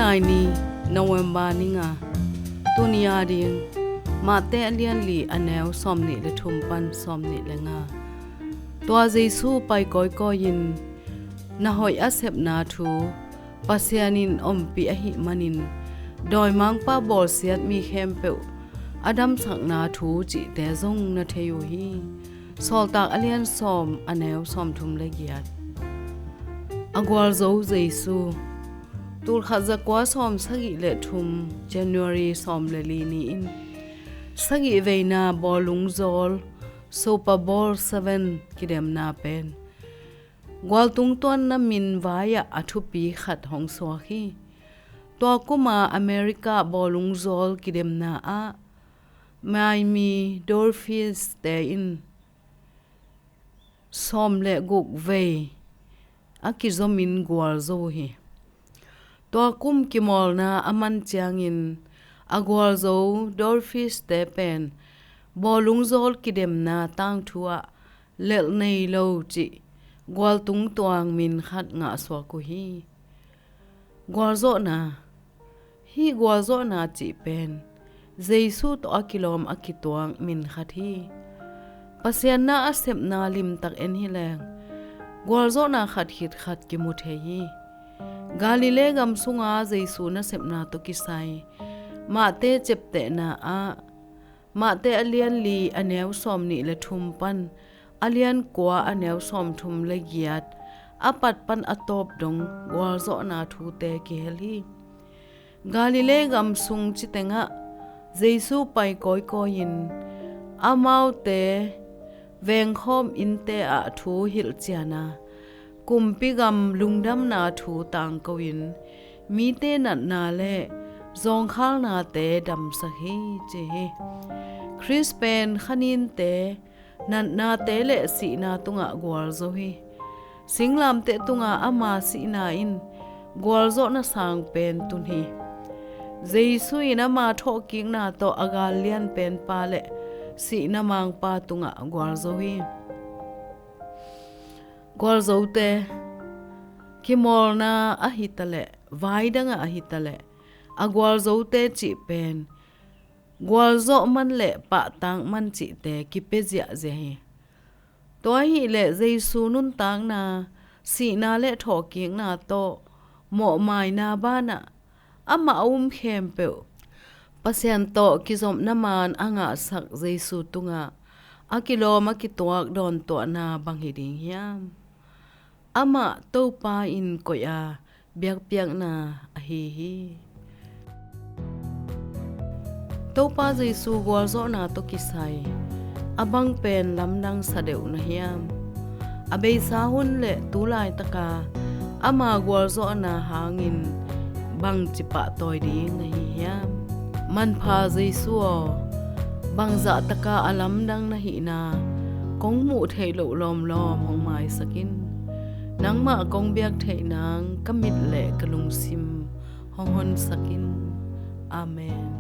nai ni November ni nga tunia ding ma te alian li aneu som ni le thum pan som ni le nga tua Jesu pai koi ko yin na hoi asep na thu pasianin ompi a hi manin doi mang pa bol siat mi khem pe adam sak na thu chi te zong na theyu hi sol tak alian som aneu som thum le giat agwal zo Jesu tur khaza kwa som sagi le thum January som le li ni in sagi veina bolung zol Super Bowl 7 kidem na pen gwal tung ton na min waya athu pi khat hong so khi to kuma America bolung zol kidem na a Miami Dolphins te in som le guk ve akizomin gwal zo hi to kum kimol na aman changin agwal zo Dolphins te pen bolung zol kidem na tang thua lel nei lo chi gwal tung tuang min khat nga swa ku hi gwal zo na chi pen Jesu to akilom akituang min khat hi pasian na asep na lim tak en hi leng gwal zo na khat hit khat ki mu the hi Galile gam sunga Jesu na sep na to kisai ma te chep te na a ma te alian li aneu som ni le thum pan alian kwa aneu som thum le giat apat pan atop dong gwal zo na thu te ki heli Galile gam sung chitenga Jesu pai koi koin amau te veng khom in te a thu hil chiana kumpi gam lungdam na thu tang koin mi te nat na le zong khal na te dam sa hi che Chris pen khanin te nan na te le si na tunga gwal zo hi singlam te tunga ama si na in gwal zo na sang pen tun hi Jesu ina ma tho king na to agal lian pen pa le si na mang pa tunga gwal zo hi gwal zo te kimol na ahitale vaidanga ahitale agwal zo te chi pen gwal zo man le pa tang man chi te kipezia je hi to hi le Jesu nun tang na si na le thoking na to mo mai na ba na ama khem pe pasien to kizom na man anga sak Jesu tunga akiloma kituak don to na bang hi ding hiam ama to pa in koya biak piak na hi Topa Jesu gwal zo na to kisai abang pen lamdang sadeu na hiam abei sa hun le tulai taka ama gwal zo na hangin bang chipa toy ding na hiam man pha Jesu bang za taka alam dang na hi na kong mu thei lo lom hong mai sakin nang ma kong biak thei nang kamit le kalung sim hong hon sakin amen